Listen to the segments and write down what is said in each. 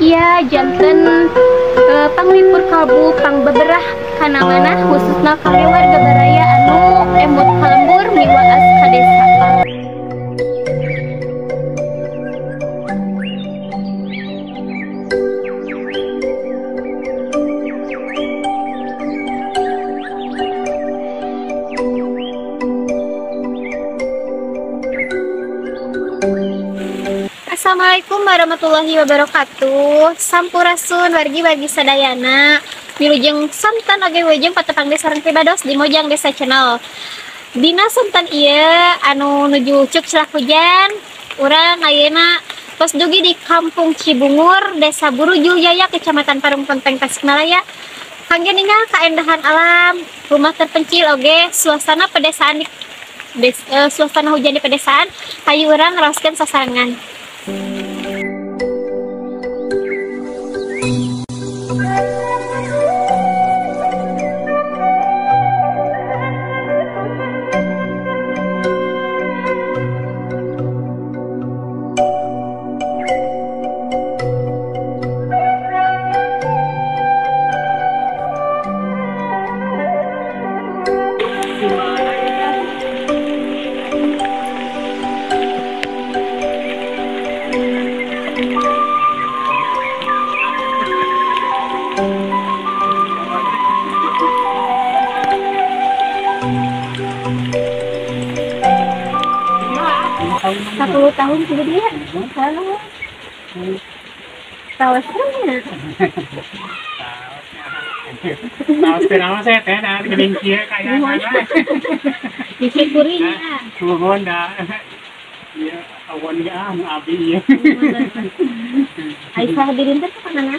Iya, janten panglipur kalbu pang beberah kana mana khususna kangge warga baraya anu emut kalembur miwaas ka desa. Assalamualaikum warahmatullahi wabarakatuh. Sampurasun wargi bagi sadayana. Wilujeng santan oge wejeng patepang desa sareng pribados di Mojang Desa Channel. Dina santan ieu anu nuju cuk curah hujan, urang ayeuna tos dugi di Kampung Cibungur, Desa Burujuh Jaya, Kecamatan Parung Ponteng, Tasikmalaya. Kangge ninggal kaendahan alam, rumah terpencil oge, suasana pedesaan suasana hujan di pedesaan, hayu urang raoskeun sasarangan. Sepuluh tahun kemudian, kalau tahu sebenarnya. Tahu kenapa saya teh dari kelinci kayak mana? Disyukurinya. Suhun dah. Ya, awan ya, abi ya. Aisyah hadirin teh kemana?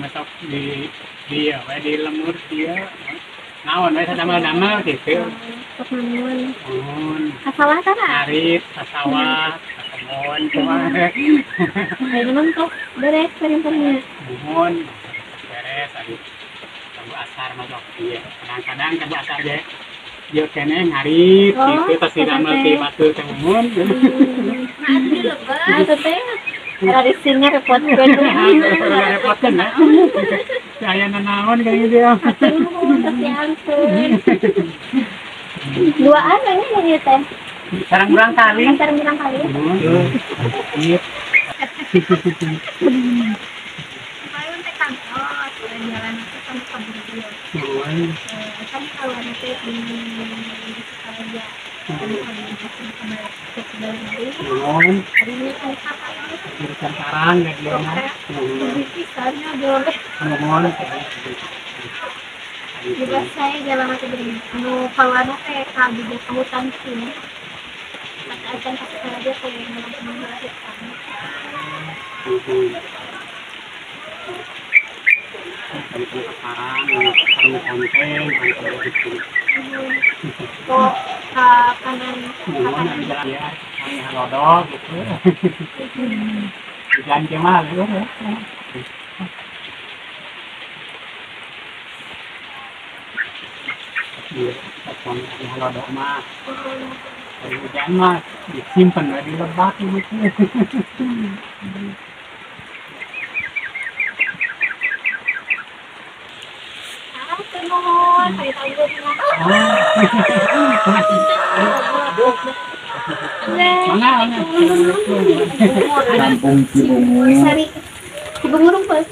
Masuk di lemur dia. Naon we sadamel-damel gitu. Kemana? Kasalah kana? Arif, sasawah, kebon, kumaha. Ayo mentok beres perintahnya. Mohon beres tadi. Tunggu asar masuk dia. Kadang-kadang tunggu asar ge. Dia kene ngarit gitu tos damel ti batu teh mohon. Nah, di lebar teh. Dari sini repotkeun. Repotkeun ya. Saya nanaon kayak gitu ya. Duaan ini teh. Sarang urang kali. Sarang urang kali. Iya. Payun teh kantor, jalan ke kantor dulu. Kan kalau nanti di Sekarang sarang ya dia mah. Bisanya boleh. Juga saya jalan mati beri. Kalau anu teh kami di hutan sini. Maka akan kasih saja ke yang melahirkan. Kok kanan ya, lodok gitu. Jangan kemal gitu ya. Iya, lodok mah. Hujan mah disimpan di lebak gitu. Mohon, saya tahu Kampung Cibungur. Cibungur pas.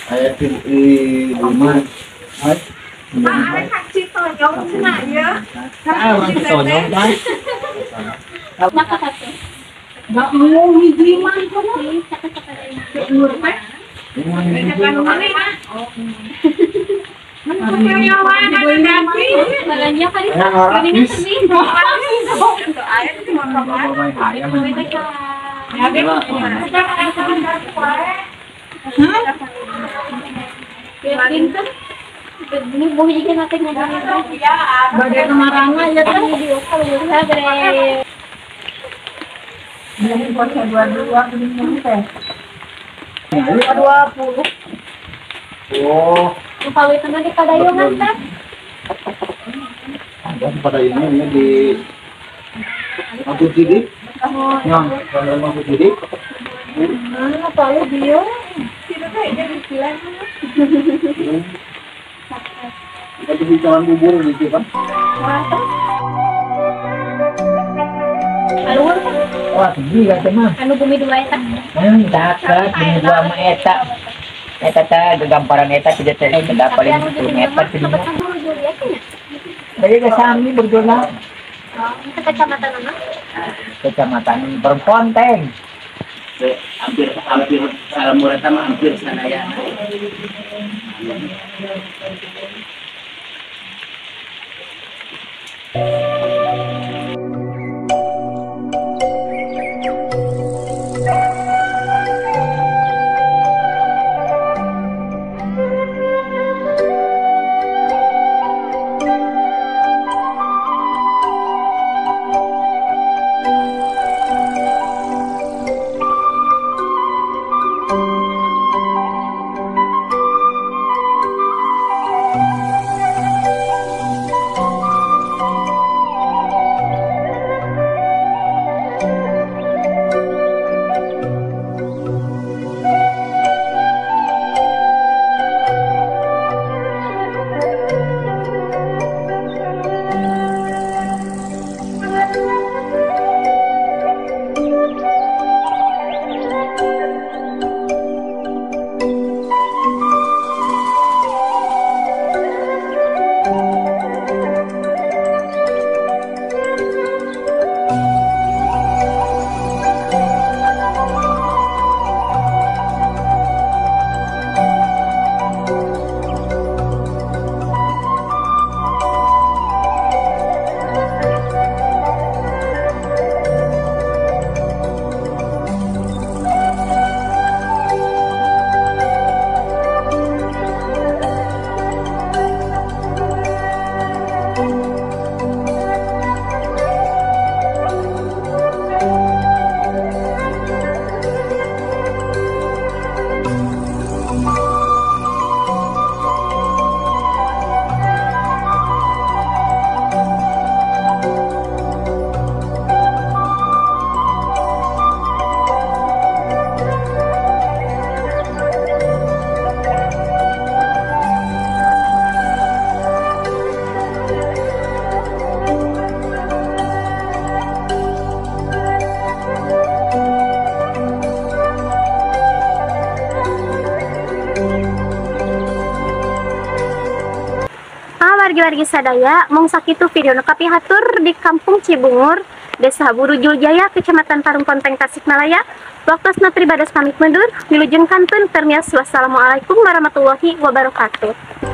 Saya di rumah. Orang kaki tonyong cenah ya. Orang tonyong kan. Nak kata. Enggak mau hiji mah kono. Nur teh. Ini Balanya kali ini boleh juga nanti ngajarin Bagai kemarangan ya kan. Jadi puasa 22 begini teh. 20. oh, Kalau itu nanti kadayungan kan? ada pada ini di Mampu Sidik. Yang kalau Mampu Sidik. Tahu dia. Tidak kayak jadi silang. Jadi hitungan bubur gitu kan. Alur Wah, sedih kan mah. anu bumi dua eta. Dapat bumi dua sama eta. Eta teh gegamparan eta tidak teh tidak Tapi paling anu jadi 10 meter sobat jadinya. samburu Julia kan ya? Jadi ke sami berjula Oh, itu kecamatan mana? kecamatan Berponteng. Hampir Salamura sama hampir sana ya. Wargi-wargi sadaya mong sakitu video nekapi hatur di Kampung Cibungur, Desa Burujul Jaya, Kecamatan Parung Ponteng, Tasikmalaya. Waktosna pribados pamit mundur, wilujeng kantun termias. Wassalamualaikum warahmatullahi wabarakatuh.